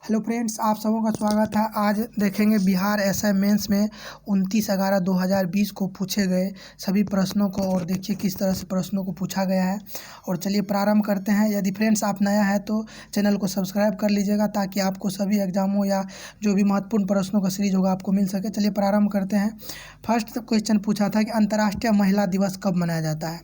Hello friends, आप सबों का स्वागत है। आज देखेंगे बिहार एसआई मेंस में 29/11/2020 को पूछे गए सभी प्रश्नों को और देखिए किस तरह से प्रश्नों को पूछा गया है। और चलिए प्रारंभ करते हैं। यदि फ्रेंड्स आप नया है तो चैनल को सब्सक्राइब कर लीजिएगा ताकि आपको सभी एग्जामों या जो भी महत्वपूर्ण प्रश्नों का सीरीज होगा आपको मिल सके। चलिए प्रारंभ करते हैं। फर्स्ट क्वेश्चन पूछा था कि अंतर्राष्ट्रीय महिला दिवस कब मनाया जाता है।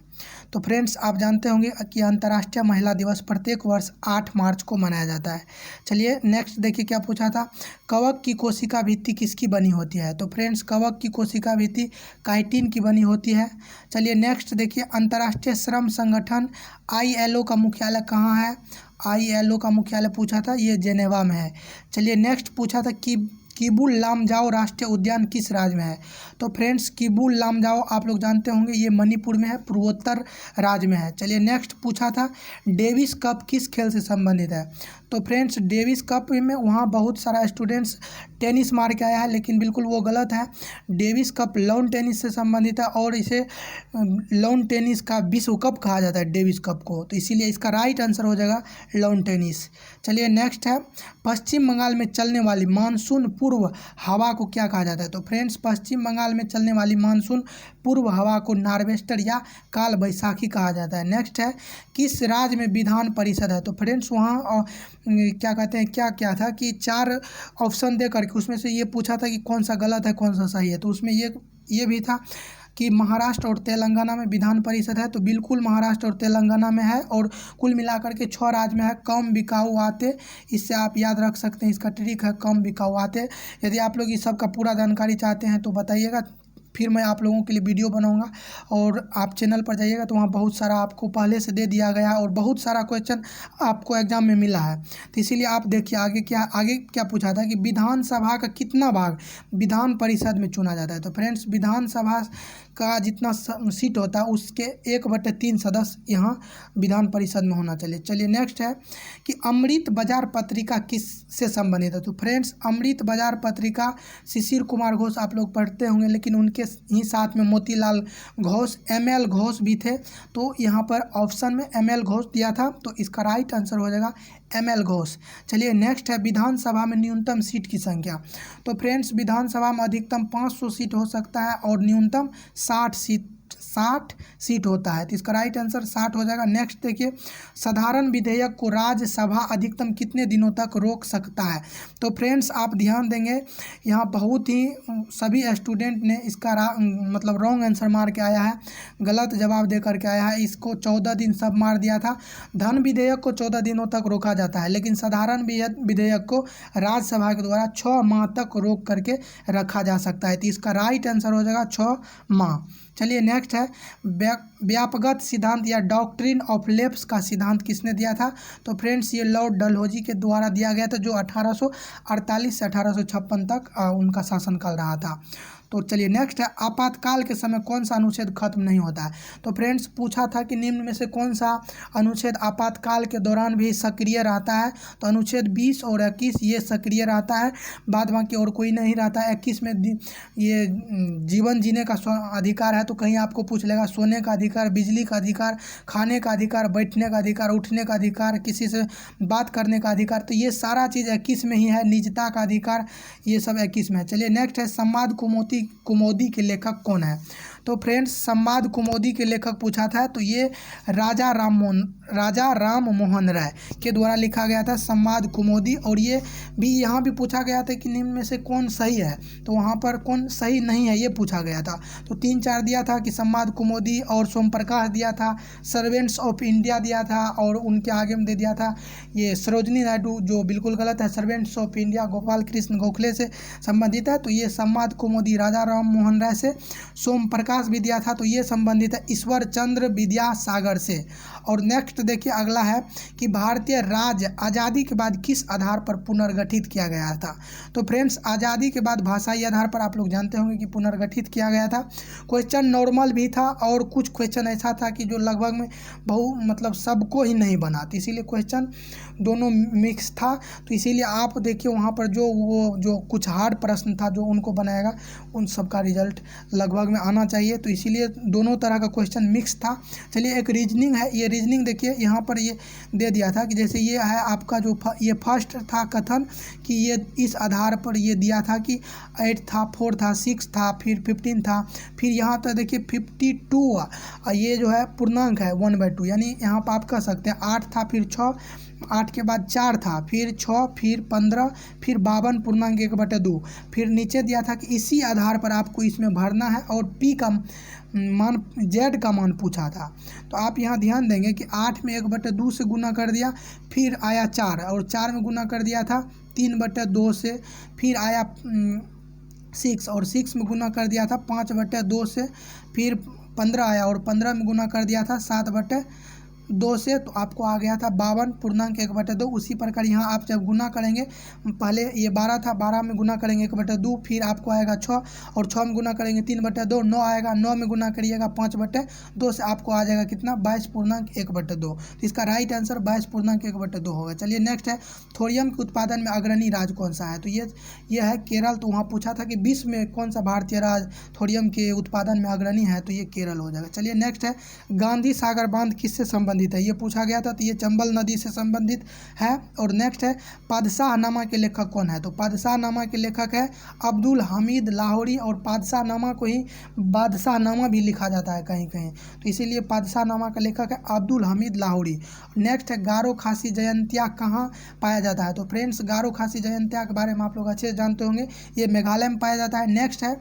तो फ्रेंड्स आप जानते होंगे कि अंतर्राष्ट्रीय महिला दिवस प्रत्येक वर्ष 8 मार्च को मनाया जाता है। चलिए नेक्स्ट देखिए क्या पूछा था। कवक की कोशिका भित्ति किसकी बनी होती है। तो फ्रेंड्स कवक की कोशिका भित्ति काइटिन की बनी होती है। चलिए नेक्स्ट देखिए, अंतर्राष्ट्रीय श्रम संगठन ILO का मुख्यालय कहाँ है। ILO का मुख्यालय पूछा था, ये जेनेवा में है। चलिए नेक्स्ट पूछा था कि किबुल लामजाओ राष्ट्रीय उद्यान किस राज्य में है। तो फ्रेंड्स किबुल लामजाओ आप लोग जानते होंगे ये मणिपुर में है, पूर्वोत्तर राज्य में है। चलिए नेक्स्ट पूछा था डेविस कप किस खेल से संबंधित है। तो फ्रेंड्स डेविस कप में वहाँ बहुत सारा स्टूडेंट्स टेनिस मार के आया है, लेकिन बिल्कुल वो गलत है। डेविस कप लॉन टेनिस से संबंधित है और इसे लॉन टेनिस का विश्व कप कहा जाता है डेविस कप को, तो इसीलिए इसका राइट आंसर हो जाएगा लॉन टेनिस। चलिए नेक्स्ट है, पश्चिम बंगाल में चलने वाली मानसून पूर्व हवा को क्या कहा जाता है। तो फ्रेंड्स पश्चिम बंगाल में चलने वाली मानसून पूर्व हवा को नार्वेस्टर या काल बैसाखी कहा जाता है। नेक्स्ट है, किस राज्य में विधान परिषद है। तो फ्रेंड्स वहाँ क्या कहते हैं, क्या था कि 4 ऑप्शन दे करके उसमें से ये पूछा था कि कौन सा गलत है कौन सा सही है। तो उसमें ये भी था कि महाराष्ट्र और तेलंगाना में विधान परिषद है, तो बिल्कुल महाराष्ट्र और तेलंगाना में है और कुल मिलाकर के 6 राज्य में है। कम बिकाऊ आते, इससे आप याद रख सकते हैं, इसका ट्रिक है कम बिकाऊ आते। यदि आप लोग इस सब का पूरा जानकारी चाहते हैं तो बताइएगा, फिर मैं आप लोगों के लिए वीडियो बनाऊंगा। और आप चैनल पर जाइएगा तो वहाँ बहुत सारा आपको पहले से दे दिया गया और बहुत सारा क्वेश्चन आपको एग्जाम में मिला है। तो इसीलिए आप देखिए आगे क्या पूछा था कि विधानसभा का कितना भाग विधान परिषद में चुना जाता है। तो फ्रेंड्स विधानसभा का जितना सीट होता है उसके 1/3 सदस्य यहाँ विधान परिषद में होना चाहिए। चलिए नेक्स्ट है कि अमृत बाजार पत्रिका किस से संबंधित है। तो फ्रेंड्स अमृत बाजार पत्रिका शिशिर कुमार घोष आप लोग पढ़ते होंगे, लेकिन उनके ही साथ में मोतीलाल घोष ML घोष भी थे, तो यहाँ पर ऑप्शन में ML घोष दिया था, तो इसका राइट आंसर हो जाएगा ML घोष। चलिए नेक्स्ट है, विधानसभा में न्यूनतम सीट की संख्या। तो फ्रेंड्स विधानसभा में अधिकतम 500 सीट हो सकता है और न्यूनतम 60 सीट होता है, तो इसका राइट आंसर 60 हो जाएगा। नेक्स्ट देखिए, साधारण विधेयक को राज्यसभा अधिकतम कितने दिनों तक रोक सकता है। तो फ्रेंड्स आप ध्यान देंगे, यहाँ बहुत ही सभी स्टूडेंट ने इसका मतलब रॉन्ग आंसर मार के आया है, गलत जवाब दे करके आया है। इसको 14 दिन सब मार दिया था। धन विधेयक को 14 दिनों तक रोका जाता है, लेकिन साधारण विधेयक को राज्यसभा के द्वारा 6 माह तक रोक करके रखा जा सकता है, तो इसका राइट आंसर हो जाएगा 6 माह। चलिए नेक्स्ट है, व्यापकगत सिद्धांत या डॉक्ट्रिन ऑफ लेप्स का सिद्धांत किसने दिया था। तो फ्रेंड्स ये लॉर्ड डलहौजी के द्वारा दिया गया था, जो 1848 से 1856 तक उनका शासनकाल रहा था। तो चलिए नेक्स्ट है, आपातकाल के समय कौन सा अनुच्छेद खत्म नहीं होता है। तो फ्रेंड्स पूछा था कि निम्न में से कौन सा अनुच्छेद आपातकाल के दौरान भी सक्रिय रहता है। तो अनुच्छेद 20 और 21 ये सक्रिय रहता है, बाद बाकी और कोई नहीं रहता है। 21 में ये जीवन जीने का अधिकार है, तो कहीं आपको पूछ लेगा सोने का अधिकार, बिजली का अधिकार, खाने का अधिकार, बैठने का अधिकार, उठने का अधिकार, किसी से बात करने का अधिकार, तो ये सारा चीज़ 21 में ही है। निजता का अधिकार ये सब 21 में है। चलिए नेक्स्ट है, संवाद कुमुदी के लेखक कौन है। तो फ्रेंड्स संवाद कुमुदी के लेखक पूछा था, तो ये राजा राम मोहन राय के द्वारा लिखा गया था संवाद कुमुदी। और ये भी यहाँ भी पूछा गया था कि निम्न में से कौन सही है, तो वहाँ पर कौन सही नहीं है ये पूछा गया था। तो 3-4 दिया था कि संवाद कुमुदी, और सोम प्रकाश दिया था, सर्वेंट्स ऑफ इंडिया दिया था, और उनके आगे में दे दिया था ये सरोजनी नायडू, जो बिल्कुल गलत है। Servants of India Gopal Krishna Gokhale से संबंधित है, तो ये संवाद कुमुदी राजा राम मोहन राय से। सोम प्रकाश भी दिया था, तो ये संबंधित है ईश्वर चंद्र विद्यासागर से। और नेक्स्ट देखिए अगला है कि भारतीय राज्य आज़ादी के बाद किस आधार पर पुनर्गठित किया गया था। तो फ्रेंड्स आज़ादी के बाद भाषाई आधार पर आप लोग जानते होंगे कि पुनर्गठित किया गया था। क्वेश्चन नॉर्मल भी था और कुछ क्वेश्चन ऐसा था कि जो लगभग में मतलब सबको ही नहीं बना, तो इसीलिए क्वेश्चन दोनों मिक्स था। तो इसीलिए आप देखिए वहाँ पर जो कुछ हार्ड प्रश्न था जो उनको बनाएगा उन सब का रिजल्ट लगभग में आना चाहिए, तो इसीलिए दोनों तरह का क्वेश्चन मिक्स था। चलिए एक रीजनिंग है, ये रीजनिंग देखिए यहाँ पर ये दे दिया था कि जैसे ये है आपका जो ये फर्स्ट था कथन कि ये इस आधार पर ये दिया था कि 8 था, 4 था, 6 था, फिर 15 था, फिर यहाँ तक देखिए 52 ये जो है पूर्णांक है 1/2, यानी यहाँ पर आप कह सकते हैं 8 था, फिर 6, 8 के बाद 4 था, फिर 6, फिर 15, फिर 52 पूर्णांक 1/2। फिर नीचे दिया था कि इसी आधार पर आपको इसमें भरना है और p का मान z का मान पूछा था। तो आप यहाँ ध्यान देंगे कि 8 में 1/2 से गुना कर दिया, फिर आया 4 और 4 में गुना कर दिया था 3/2 से, फिर आया 6 और 6 में गुना कर दिया था 5/2 से, फिर 15 आया और 15 में गुना कर दिया था 7/2 से, तो आपको आ गया था 52 पूर्णांक 1/2। उसी प्रकार यहाँ आप जब गुना करेंगे, पहले ये 12 था, 12 में गुना करेंगे 1/2, फिर आपको आएगा 6 और 6 में गुना करेंगे 3/2, 9 आएगा, 9 में गुना करिएगा 5/2 से आपको आ जाएगा कितना 22 पूर्णांक 1/2। तो इसका राइट आंसर 22 पूर्णांक 1/2 होगा। चलिए नेक्स्ट है थोरियम के उत्पादन में अग्रणी राज्य कौन सा है? तो ये है केरल। तो वहाँ पूछा था कि विश्व में कौन सा भारतीय राज्य थोरियम के उत्पादन में अग्रणी है? तो ये केरल हो जाएगा। चलिए नेक्स्ट है गांधी सागर बांध किससे संबंधित है? ये पूछा गया था, तो ये चंबल नदी से संबंधित है। और नेक्स्ट है पादशाहनामा के लेखक कौन है? तो पादशाहनामा के लेखक है अब्दुल हमीद लाहौरी, और पादशाहनामा को ही बादशाहनामा भी लिखा जाता है कहीं कहीं, तो इसीलिए पादशाहनामा का लेखक है अब्दुल हमीद लाहौरी। नेक्स्ट है गारो खासी जयंतिया कहाँ पाया जाता है? तो फ्रेंड्स गारो खासी जयंतिया के बारे में आप लोग अच्छे से जानते होंगे, ये मेघालय में पाया जाता है। नेक्स्ट है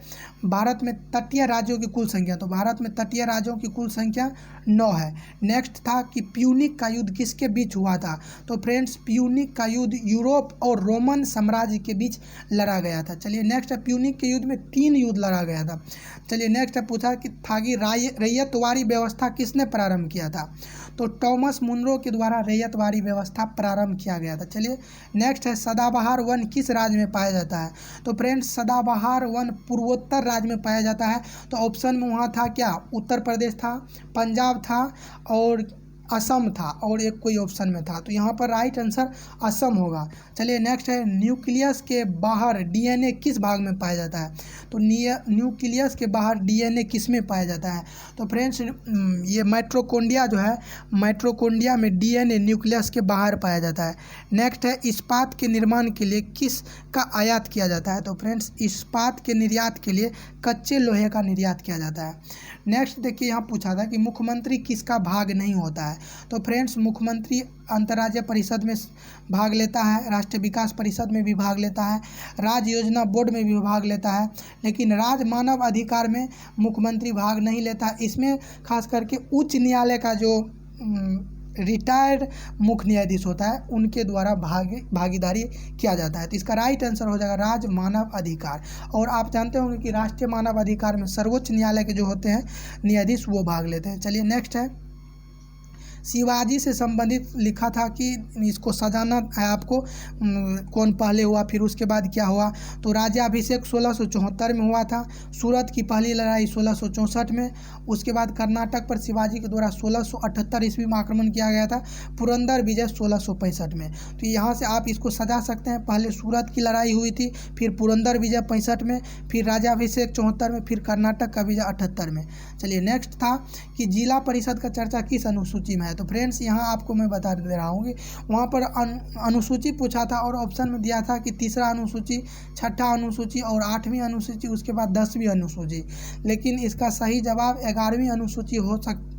भारत में तटीय राज्यों की कुल संख्या। तो भारत में तटीय राज्यों की कुल संख्या 9 है। नेक्स्ट था कि प्यूनिक का युद्ध किसके बीच हुआ था? तो फ्रेंड्स प्यूनिक का युद्ध यूरोप और रोमन साम्राज्य के बीच लड़ा गया था। चलिए नेक्स्ट है प्यूनिक के युद्ध में 3 युद्ध लड़ा गया था। चलिए नेक्स्ट है पूछा कि थागी रैयतवारी व्यवस्था किसने प्रारंभ किया था? तो टॉमस मुनरो के द्वारा रैयतवारी व्यवस्था प्रारंभ किया गया था। चलिए नेक्स्ट है सदाबहार वन किस राज्य में पाया जाता है? तो फ्रेंड्स सदाबहार वन पूर्वोत्तर राज्य में पाया जाता है। तो ऑप्शन में वहाँ था क्या? उत्तर प्रदेश था, पंजाब था और असम था, और एक कोई ऑप्शन में था, तो यहाँ पर राइट आंसर असम होगा। चलिए नेक्स्ट है न्यूक्लियस के बाहर डीएनए किस भाग में पाया जाता है? तो न्यूक्लियस के बाहर डीएनए किस में पाया जाता है? तो फ्रेंड्स ये माइटोकॉन्ड्रिया जो है, माइटोकॉन्ड्रिया में डीएनए न्यूक्लियस के बाहर पाया जाता है। नेक्स्ट है इस्पात के निर्माण के लिए किस का आयात किया जाता है? तो फ्रेंड्स इस्पात के निर्यात के लिए कच्चे लोहे का निर्यात किया जाता है। नेक्स्ट देखिए यहाँ पूछा था कि मुख्यमंत्री किसका भाग नहीं होता है? तो फ्रेंड्स मुख्यमंत्री अंतर्राज्यीय परिषद में भाग लेता है, राष्ट्रीय विकास परिषद में भी भाग लेता है, राज्य योजना बोर्ड में भी भाग लेता है, लेकिन राज्य मानव अधिकार में मुख्यमंत्री भाग नहीं लेता। इसमें खास करके उच्च न्यायालय का जो रिटायर्ड मुख्य न्यायाधीश होता है उनके द्वारा भागीदारी किया जाता है। तो इसका राइट आंसर हो जाएगा राज्य मानव अधिकार। और आप जानते होंगे कि राष्ट्रीय मानव अधिकार में सर्वोच्च न्यायालय के जो होते हैं न्यायाधीश वो भाग लेते हैं। चलिए नेक्स्ट है शिवाजी से संबंधित लिखा था कि इसको सजाना है आपको, कौन पहले हुआ फिर उसके बाद क्या हुआ? तो राज्याभिषेक 1674 में हुआ था, सूरत की पहली लड़ाई 1664 में, उसके बाद कर्नाटक पर शिवाजी के द्वारा 1678 ईस्वी में आक्रमण किया गया था, पुरंदर विजय 1665 में। तो यहाँ से आप इसको सजा सकते हैं, पहले सूरत की लड़ाई हुई थी, फिर पुरंदर विजय 65 में, फिर राज्याभिषेक 74 में, फिर कर्नाटक का विजय 78 में। चलिए नेक्स्ट था कि जिला परिषद का चर्चा किस अनुसूची में है? तो फ्रेंड्स यहाँ आपको मैं बता दे रहा हूँ कि वहाँ पर अनुसूची पूछा था और ऑप्शन में दिया था कि तीसरा अनुसूची, छठा अनुसूची और 8वीं अनुसूची, उसके बाद 10वीं अनुसूची, लेकिन इसका सही जवाब 11वीं अनुसूची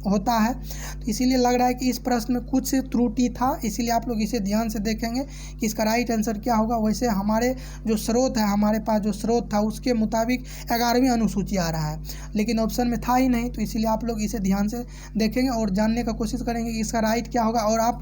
होता है। तो इसीलिए लग रहा है कि इस प्रश्न में कुछ त्रुटि था, इसीलिए आप लोग इसे ध्यान से देखेंगे कि इसका राइट आंसर क्या होगा। वैसे हमारे जो स्रोत है, हमारे पास जो स्रोत था उसके मुताबिक 11वीं अनुसूची आ रहा है, लेकिन ऑप्शन में था ही नहीं, तो इसीलिए आप लोग इसे ध्यान से देखेंगे और जानने का कोशिश करेंगे कि इसका राइट क्या होगा, और आप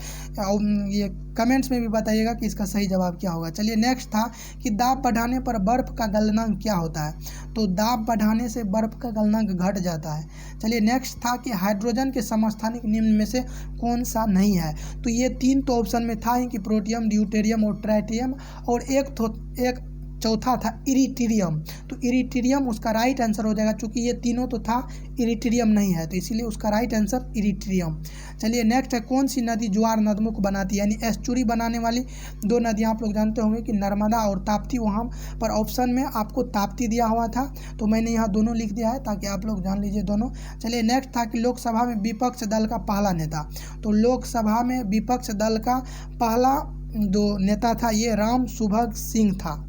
ये कमेंट्स में भी बताइएगा कि इसका सही जवाब क्या होगा। चलिए नेक्स्ट था कि दाब बढ़ाने पर बर्फ़ का गलनांक क्या होता है? तो दाब बढ़ाने से बर्फ़ का गलनांक घट जाता है। चलिए नेक्स्ट था कि हाइड्रोजन के समस्थानिक निम्न में से कौन सा नहीं है? तो ये 3 तो ऑप्शन में था ही कि प्रोटियम, ड्यूटेरियम और ट्राइटियम, और एक चौथा था इरिट्रियम। तो इरिट्रियम उसका राइट आंसर हो जाएगा, चूँकि ये तीनों तो था, इरिट्रियम नहीं है, तो इसीलिए उसका राइट आंसर इरिट्रियम। चलिए नेक्स्ट है, कौन सी नदी ज्वार नदमुख बनाती है, यानी एस्चुरी बनाने वाली दो नदियाँ आप लोग जानते होंगे कि नर्मदा और ताप्ती। वहाँ पर ऑप्शन में आपको ताप्ती दिया हुआ था, तो मैंने यहाँ दोनों लिख दिया है ताकि आप लोग जान लीजिए दोनों। चलिए नेक्स्ट था कि लोकसभा में विपक्ष दल का पहला नेता। तो लोकसभा में विपक्ष दल का पहला जो नेता था ये राम सुभग सिंह था।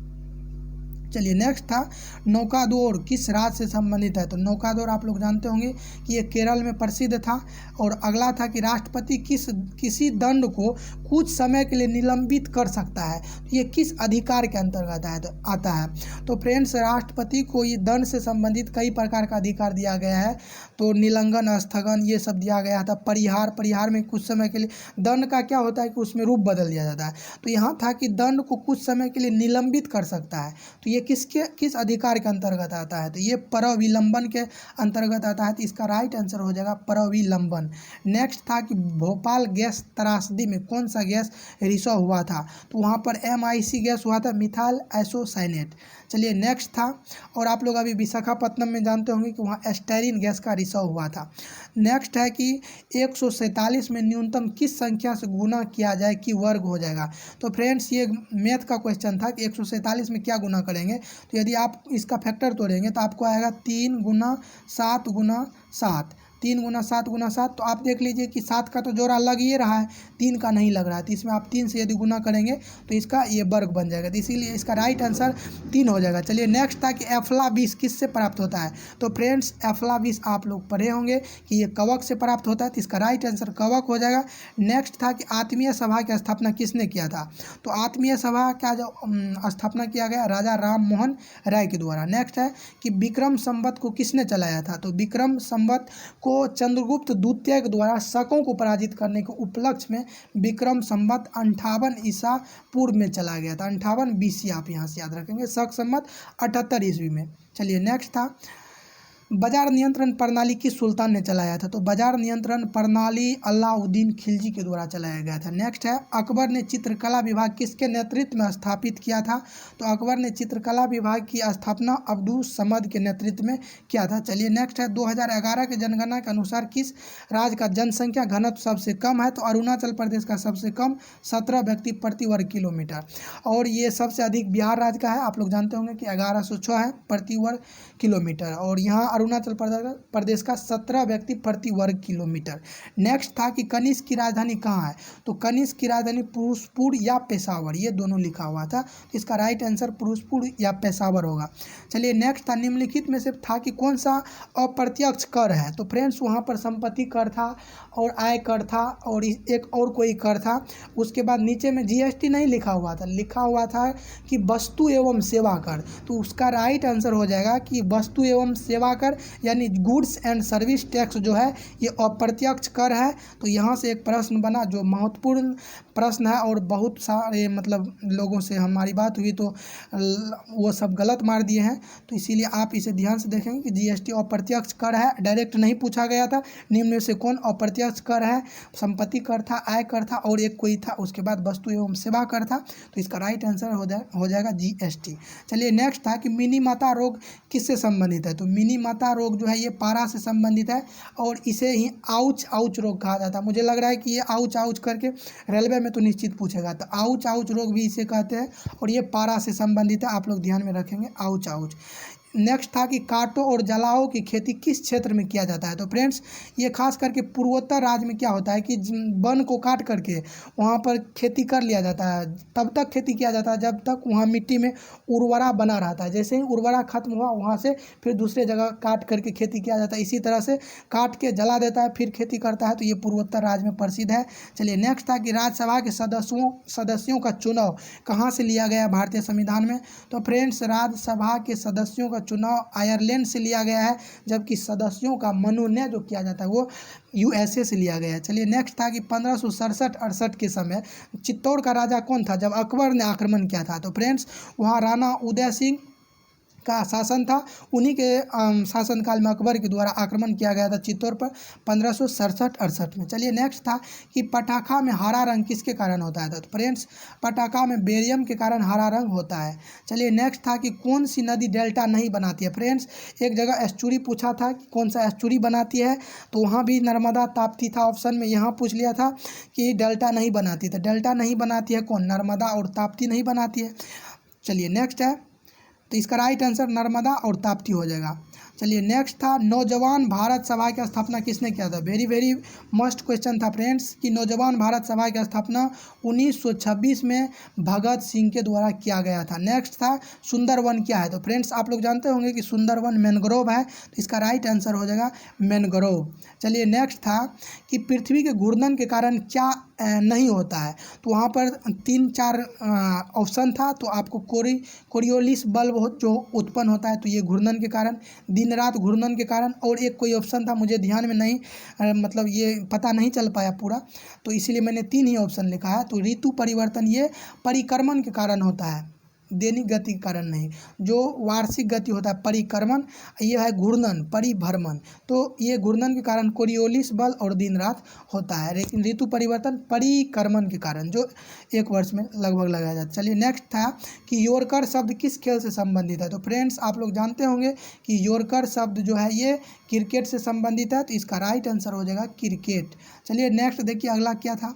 चलिए नेक्स्ट था, नौकादौड़ किस राज्य से संबंधित है। तो नौकादौड़ आप लोग जानते होंगे कि ये केरल में प्रसिद्ध था। और अगला था कि राष्ट्रपति किसी दंड को कुछ समय के लिए निलंबित कर सकता है, तो ये किस अधिकार के अंतर्गत आता है। तो फ्रेंड्स, राष्ट्रपति को ये दंड से संबंधित कई प्रकार का अधिकार दिया गया है। तो निलंबन, स्थगन, ये सब दिया गया था। परिहार में कुछ समय के लिए, दंड का क्या होता है कि उसमें रूप बदल दिया जाता है। तो यहाँ था कि दंड को कुछ समय के लिए निलंबित कर सकता है, तो ये किस अधिकार के अंतर्गत आता है। तो ये परविलंबन के अंतर्गत आता है, तो इसका राइट आंसर हो जाएगा परविलंबन। नेक्स्ट था कि भोपाल गैस त्रासदी में कौन सा गैस रिसाव हुआ था। तो वहाँ पर MIC गैस हुआ था, मिथाइल आइसोसाइनेट। चलिए नेक्स्ट था, और आप लोग अभी विशाखापट्टनम में जानते होंगे कि वहाँ एस्टेरिन गैस का रिसाव हुआ था। नेक्स्ट है कि 147 में न्यूनतम किस संख्या से गुना किया जाए कि वर्ग हो जाएगा। तो फ्रेंड्स, ये मैथ का क्वेश्चन था कि 147 में क्या गुना करेंगे। तो यदि आप इसका फैक्टर तोड़ेंगे तो आपको आएगा 3 गुना 7 गुना 7, 3 गुना 7 गुना 7। तो आप देख लीजिए कि 7 का तो जोड़ा लग ही रहा है, 3 का नहीं लग रहा है, तो इसमें आप 3 से यदि गुना करेंगे तो इसका ये वर्ग बन जाएगा, तो इसीलिए इसका राइट आंसर 3 हो जाएगा। चलिए नेक्स्ट था कि एफ्लाविस किससे प्राप्त होता है। तो फ्रेंड्स, एफ्लाविस आप लोग पढ़े होंगे कि ये कवक से प्राप्त होता है, तो इसका राइट आंसर कवक हो जाएगा। नेक्स्ट था कि आत्मीय सभा की स्थापना किसने किया था। तो आत्मीय सभा का जो स्थापना किया गया राजा राम मोहन राय के द्वारा। नेक्स्ट है कि विक्रम संवत को किसने चलाया था। तो विक्रम संवत को चंद्रगुप्त द्वितीय के द्वारा शकों को पराजित करने के उपलक्ष्य में विक्रम संवत 58 ईसा पूर्व में चला गया था। 58 BC आप यहाँ से याद रखेंगे, शक संवत 78 ईस्वी में। चलिए नेक्स्ट था, बाजार नियंत्रण प्रणाली किस सुल्तान ने चलाया था। तो बाजार नियंत्रण प्रणाली अलाउद्दीन खिलजी के द्वारा चलाया गया था। नेक्स्ट है, अकबर ने चित्रकला विभाग किसके नेतृत्व में स्थापित किया था। तो अकबर ने चित्रकला विभाग की स्थापना अब्दुस समद के नेतृत्व में किया था। चलिए नेक्स्ट है, 2011 के जनगणना के अनुसार किस राज्य का जनसंख्या घनत्व सबसे कम है। तो अरुणाचल प्रदेश का सबसे कम 17 व्यक्ति प्रति वर्ग किलोमीटर, और ये सबसे अधिक बिहार राज्य का है। आप लोग जानते होंगे कि 1106 है प्रति वर्ग किलोमीटर, और यहाँ अरुणाचल प्रदेश का 17 व्यक्ति प्रति वर्ग किलोमीटर। नेक्स्ट था कि कनिष्क की राजधानी कहाँ है। तो कनिष्क की राजधानी फिरोजपुर या पेशावर, ये दोनों लिखा हुआ था, तो इसका राइट आंसर फिरोजपुर या पेशावर होगा। चलिए नेक्स्ट था, निम्नलिखित में से था कि कौन सा अप्रत्यक्ष कर है। तो फ्रेंड्स, वहाँ पर संपत्ति कर था और आय कर था और एक और कोई कर था। उसके बाद नीचे में GST नहीं लिखा हुआ था, लिखा हुआ था कि वस्तु एवं सेवा कर। तो उसका राइट आंसर हो जाएगा कि वस्तु एवं सेवा कर, यानी गुड्स एंड सर्विस टैक्स जो है ये अप्रत्यक्ष कर है। तो यहाँ से एक प्रश्न बना जो महत्वपूर्ण प्रश्न है, और बहुत सारे मतलब लोगों से हमारी बात हुई तो वो सब गलत मार दिए हैं। तो इसीलिए आप इसे ध्यान से देखेंगे कि GST अप्रत्यक्ष कर है, डायरेक्ट नहीं पूछा गया था। निम्न में से कौन अप्रत्यक्ष कर है। संपत्ति कर था, आय कर था और एक कोई था, उसके बाद वस्तु एवं सेवा कर था। तो इसका राइट आंसर हो जाएगा GST। चलिए नेक्स्ट था कि मिनी माता रोग किससे संबंधित है। तो मिनी माता रोग जो है ये पारा से संबंधित है, और इसे ही आउच रोग कहा जाता है। मुझे लग रहा है कि ये आउच करके रेलवे में तो निश्चित पूछेगा, तो आउच रोग भी इसे कहते हैं, और ये पारा से संबंधित है। आप लोग ध्यान में रखेंगे आउच। नेक्स्ट था कि काटो और जलाओ की खेती किस क्षेत्र में किया जाता है। तो फ्रेंड्स, ये खास करके पूर्वोत्तर राज्य में क्या होता है कि वन को काट करके वहाँ पर खेती कर लिया जाता है। तब तक खेती किया जाता है जब तक वहाँ मिट्टी में उर्वरा बना रहता है। जैसे ही उर्वरा खत्म हुआ वहाँ से फिर दूसरे जगह काट करके खेती किया जाता है। इसी तरह से काट के जला देता है फिर खेती करता है। तो ये पूर्वोत्तर राज्य में प्रसिद्ध है। चलिए नेक्स्ट था कि राज्यसभा के सदस्यों का चुनाव कहाँ से लिया गया भारतीय संविधान में। तो फ्रेंड्स, राज्यसभा के सदस्यों चुनाव आयरलैंड से लिया गया है, जबकि सदस्यों का मनोनयन जो किया जाता है वो USA से लिया गया है। चलिए नेक्स्ट था कि 1567-68 के समय चित्तौड़ का राजा कौन था जब अकबर ने आक्रमण किया था। तो फ्रेंड्स, वहाँ राणा उदय सिंह का शासन था। उन्हीं के शासनकाल में अकबर के द्वारा आक्रमण किया गया था चित्तौड़ पर 1567-68 में। चलिए नेक्स्ट था कि पटाखा में हरा रंग किसके कारण होता है? तो फ्रेंड्स पटाखा में बेरियम के कारण हरा रंग होता है। चलिए नेक्स्ट था कि कौन सी नदी डेल्टा नहीं बनाती है? फ्रेंड्स एक जगह एस्चुरी पूछा था कि कौन सा एस्चुरी बनाती है, तो वहाँ भी नर्मदा ताप्ती था ऑप्शन में। यहाँ पूछ लिया था कि डेल्टा नहीं बनाती, तो डेल्टा नहीं बनाती है कौन? नर्मदा और ताप्ती नहीं बनाती है। चलिए नेक्स्ट है, तो इसका राइट आंसर नर्मदा और ताप्ती हो जाएगा। चलिए नेक्स्ट था नौजवान भारत सभा की स्थापना किसने किया था? वेरी वेरी मस्ट क्वेश्चन था फ्रेंड्स कि नौजवान भारत सभा की स्थापना 1926 में भगत सिंह के द्वारा किया गया था। नेक्स्ट था सुंदरवन क्या है? तो फ्रेंड्स आप लोग जानते होंगे कि सुंदरवन मैनग्रोव है, तो इसका राइट आंसर हो जाएगा मैनग्रोव। चलिए नेक्स्ट था कि पृथ्वी के घूर्णन के कारण क्या नहीं होता है? तो वहाँ पर 3-4 ऑप्शन था, तो आपको कोरियोलिस बल्ब जो उत्पन्न होता है तो ये घूर्णन के कारण, दिन रात घूर्णन के कारण, और एक कोई ऑप्शन था मुझे ध्यान में नहीं, मतलब ये पता नहीं चल पाया पूरा, तो इसीलिए मैंने 3 ही ऑप्शन लिखा है। तो ऋतु परिवर्तन ये परिक्रमण के कारण होता है, दैनिक गति के कारण नहीं। जो वार्षिक गति होता है परिक्रमण, ये है घूर्णन परिभ्रमण, तो ये घूर्णन के कारण कोरियोलिस बल और दिन रात होता है, लेकिन ऋतु परिवर्तन परिक्रमण के कारण जो एक वर्ष में लगभग लगाया जाता है। चलिए नेक्स्ट था कि योरकर शब्द किस खेल से संबंधित है? तो फ्रेंड्स आप लोग जानते होंगे कि योरकर शब्द जो है ये क्रिकेट से संबंधित है, तो इसका राइट आंसर हो जाएगा क्रिकेट। चलिए नेक्स्ट देखिए अगला क्या था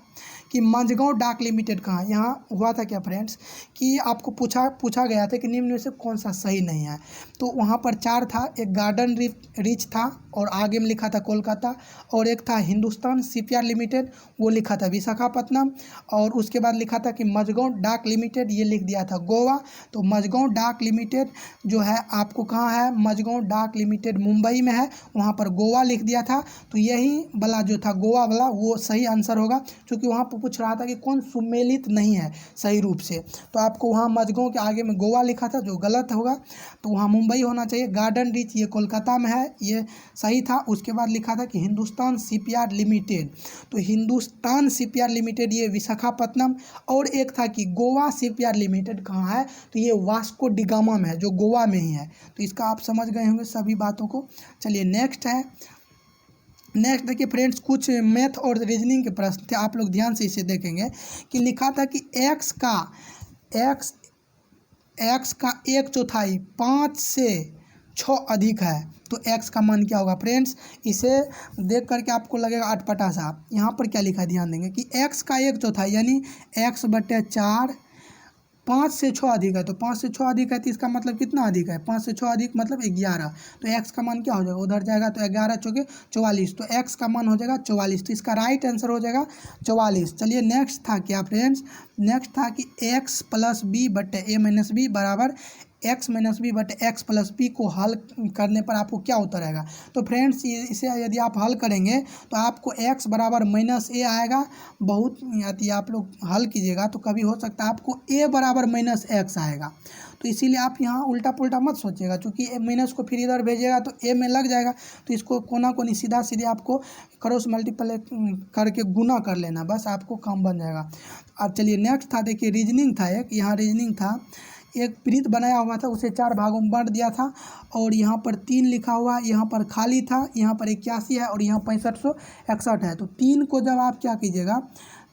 कि मंझगांव डाक लिमिटेड कहाँ? यहाँ हुआ था क्या फ्रेंड्स कि आपको पूछा गया था कि निम्न में से कौन सा सही नहीं है, तो वहाँ पर 4 था। एक गार्डन रिच था और आगे में लिखा था कोलकाता, और एक था हिंदुस्तान शिपयार्ड लिमिटेड, वो लिखा था विशाखापट्टनम, और उसके बाद लिखा था कि मझगांव डाक लिमिटेड, ये लिख दिया था गोवा। तो मझगांव डाक लिमिटेड जो है आपको कहाँ है? मझगांव डाक लिमिटेड मुंबई में है, वहाँ पर गोवा लिख दिया था, तो यही वाला जो था गोवा वाला वो सही आंसर होगा, क्योंकि वहाँ पर पूछ रहा था कि कौन सुमेलित नहीं है सही रूप से, तो आपको वहाँ मझगांव के आगे में गोवा लिखा था जो गलत होगा, तो वहाँ मुंबई होना चाहिए। गार्डन रिच ये कोलकाता में है, ये सही था। उसके बाद लिखा था कि हिंदुस्तान शिपयार्ड लिमिटेड, तो हिंदुस्तान शिपयार्ड लिमिटेड ये विशाखापट्टनम, और एक था कि गोवा शिपयार्ड लिमिटेड कहाँ है? तो ये वास्को डिगामा में है जो गोवा में ही है। तो इसका आप समझ गए होंगे सभी बातों को। चलिए नेक्स्ट है, नेक्स्ट देखिए फ्रेंड्स कुछ मैथ और रीजनिंग के प्रश्न थे, आप लोग ध्यान से इसे देखेंगे कि लिखा था कि x का 1/4 5 से 6 अधिक है, तो x का मान क्या होगा? फ्रेंड्स इसे देख करके आपको लगेगा अटपटा सा, यहाँ पर क्या लिखा है ध्यान देंगे कि x का 1/4 यानी x/4 5 से 6 अधिक है, तो 5 से 6 अधिक है तो इसका मतलब कितना अधिक है? 5 से 6 अधिक मतलब 11, तो x का मान क्या हो जाएगा? उधर जाएगा तो 11 चौके 44, तो x का मान हो जाएगा 44, तो इसका राइट आंसर हो जाएगा 44। चलिए नेक्स्ट था क्या फ्रेंड्स? नेक्स्ट था कि x + b/a - b बराबर x - b/x + b को हल करने पर आपको क्या उत्तर आएगा? तो फ्रेंड्स इसे यदि आप हल करेंगे तो आपको x बराबर -a आएगा। बहुत यदि आप लोग हल कीजिएगा तो कभी हो सकता है आपको a बराबर -x आएगा, तो इसीलिए आप यहाँ उल्टा पुल्टा मत सोचिएगा, क्योंकि माइनस को फिर इधर भेजिएगा तो a में लग जाएगा, तो इसको कोना कोनी सीधा सीधे आपको क्रॉस मल्टीप्लाई करके गुना कर लेना, बस आपको काम बन जाएगा। अब चलिए नेक्स्ट था देखिए रीजनिंग था, एक यहाँ रीजनिंग था, एक वृत्त बनाया हुआ था उसे 4 भागों में बांट दिया था, और यहाँ पर 3 लिखा हुआ, यहाँ पर खाली था, यहाँ पर 81 है और यहाँ 6561 है। तो 3 को जब आप क्या कीजिएगा,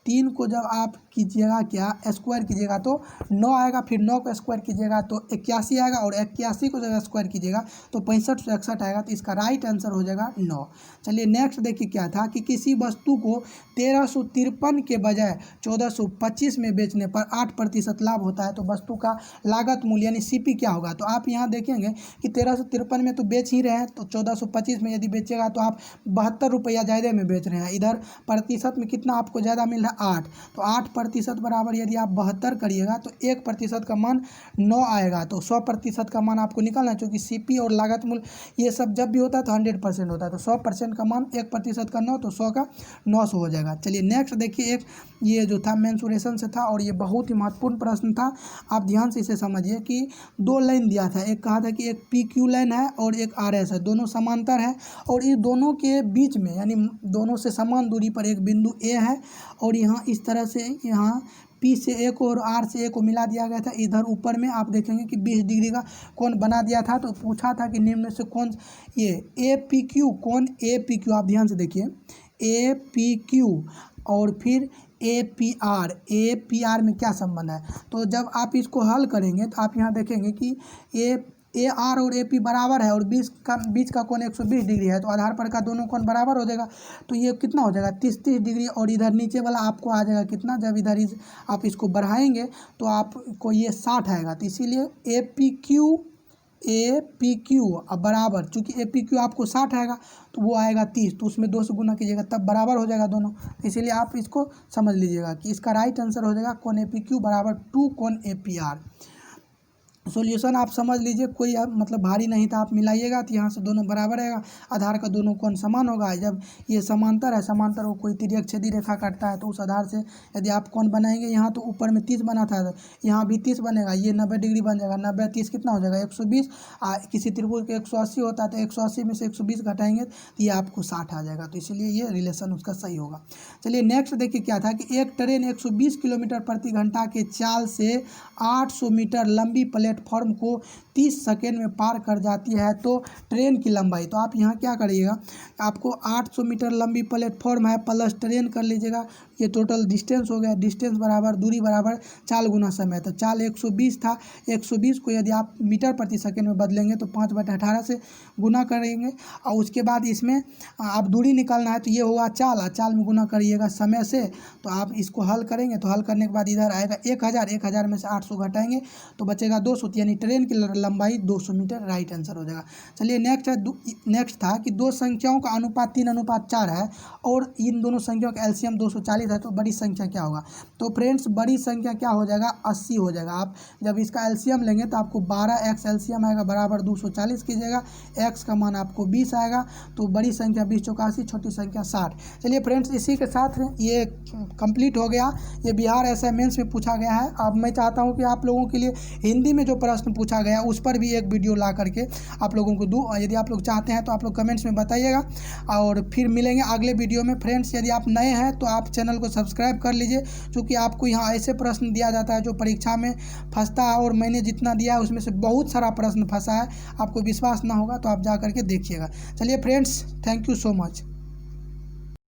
3 को जब आप कीजिएगा क्या स्क्वायर कीजिएगा तो 9 आएगा, फिर 9 को स्क्वायर कीजिएगा तो 81 आएगा, और 81 को जब स्क्वायर कीजिएगा तो 6561 आएगा, तो इसका राइट आंसर हो जाएगा 9। चलिए नेक्स्ट देखिए क्या था कि किसी वस्तु को 1353 के बजाय 1425 में बेचने पर 8% लाभ होता है, तो वस्तु का लागत मूल्य यानी CP क्या होगा? तो आप यहाँ देखेंगे कि 1353 में तो बेच ही रहे हैं, तो 1425 में यदि बेचेगा तो आप 72 रुपया ज़्यादा में बेच रहे हैं। इधर प्रतिशत में कितना आपको ज़्यादा मिल रहा है? 8, तो 8% बराबर यदि आप 72 करिएगा तो 1% का मान 9 आएगा, तो 100% का मान आपको निकालना है, क्योंकि CP और लागत मूल्य ये सब जब भी होता है तो 100% होता है, तो 100% का मान 1% का 9, तो 100 का 900 हो जाएगा। चलिए नेक्स्ट देखिए, एक ये जो था मेंसुरेशन से था, और ये बहुत ही महत्वपूर्ण प्रश्न था, आप ध्यान से इसे समझिए कि 2 लाइन दिया था, एक कहा था कि एक PQ लाइन है और एक RS है, दोनों समांतर है, और इस दोनों के बीच में यानी दोनों से समान दूरी पर एक बिंदु A है, और यहाँ इस तरह से यहाँ P से A को और R से A को मिला दिया गया था। इधर ऊपर में आप देखेंगे कि 20 डिग्री का कोण बना दिया था। तो पूछा था कि निम्न में से कौन ये APQ कोण APQ, आप ध्यान से देखिए APQ और फिर APR में क्या संबंध है। तो जब आप इसको हल करेंगे तो आप यहाँ देखेंगे कि AR और AP बराबर है और बीच का कोण 120 डिग्री है। तो आधार पर का दोनों कोण बराबर हो जाएगा। तो ये कितना हो जाएगा 30 डिग्री। और इधर नीचे वाला आपको आ जाएगा कितना, जब इधर आप इसको बढ़ाएंगे तो आपको ये 60 आएगा। तो इसीलिए APQ अब बराबर, चूँकि APQ आपको 60 आएगा तो वो आएगा 30, तो उसमें 2 से गुना कीजिएगा तब बराबर हो जाएगा दोनों। इसीलिए आप इसको समझ लीजिएगा कि इसका राइट आंसर हो जाएगा कोण APQ बराबर 2 कोण APR। सॉल्यूशन आप समझ लीजिए, कोई मतलब भारी नहीं था, आप मिलाइएगा तो यहाँ से दोनों बराबर रहेगा, आधार का दोनों कोण समान होगा। जब ये समांतर है, समांतर को कोई तिर्यक छेदी रेखा काटता है तो उस आधार से यदि आप कोण बनाएंगे, यहाँ तो ऊपर में 30 बना था, यहाँ भी 30 बनेगा, ये 90 डिग्री बन जाएगा। 90 30 कितना हो जाएगा 120। किसी त्रिभुज के 180 होता है तो 180 में से 120 घटाएंगे तो ये आपको 60 आ जाएगा। तो इसीलिए ये रिलेशन उसका सही होगा। चलिए नेक्स्ट देखिए क्या था कि एक ट्रेन 120 किलोमीटर प्रति घंटा के चाल से 800 मीटर लंबी प्लेटफॉर्म को 30 सेकेंड में पार कर जाती है तो ट्रेन की लंबाई। तो आप यहाँ क्या करिएगा, आपको 800 मीटर लंबी प्लेटफॉर्म है प्लस ट्रेन कर लीजिएगा, ये टोटल डिस्टेंस हो गया। डिस्टेंस बराबर दूरी बराबर चाल गुना समय। तो चाल 120 था, 120 को यदि आप मीटर प्रति सेकेंड में बदलेंगे तो 5/18 से गुना करेंगे और उसके बाद इसमें आप दूरी निकालना है तो ये होगा चाल, चाल में गुना करिएगा समय से। तो आप इसको हल करेंगे तो हल करने के बाद इधर आएगा 1000 में से 800 घटाएंगे तो बचेगा 200, यानी ट्रेन की लंबाई 200 मीटर राइट आंसर हो जाएगा। चलिए नेक्स्ट था कि दो संख्याओं का अनुपात 3:4 है और इन दोनों संख्याओं का एलसीएम 240 है तो बड़ी संख्या क्या होगा। तो फ्रेंड्स बड़ी संख्या क्या हो जाएगा 80 हो जाएगा। आप जब इसका एलसीएम लेंगे तो आपको 12x एलसीएम आएगा बराबर 240 कीजिएगा, x का मान आपको 20 आएगा। तो बड़ी संख्या 20 84, छोटी संख्या 60। चलिए फ्रेंड्स इसी के साथ ये कंप्लीट हो गया, ये बिहार एसआई मेंस में पूछा गया है। अब मैं चाहता हूँ कि आप लोगों के लिए हिंदी में जो प्रश्न पूछा गया उस पर भी एक वीडियो ला करके आप लोगों को दूँ। यदि आप लोग चाहते हैं तो आप लोग कमेंट्स में बताइएगा और फिर मिलेंगे अगले वीडियो में। फ्रेंड्स यदि आप नए हैं तो आप चैनल को सब्सक्राइब कर लीजिए, क्योंकि आपको यहाँ ऐसे प्रश्न दिया जाता है जो परीक्षा में फंसता है और मैंने जितना दिया है उसमें से बहुत सारा प्रश्न फंसा है। आपको विश्वास ना होगा तो आप जा करके देखिएगा। चलिए friends, thank you so much.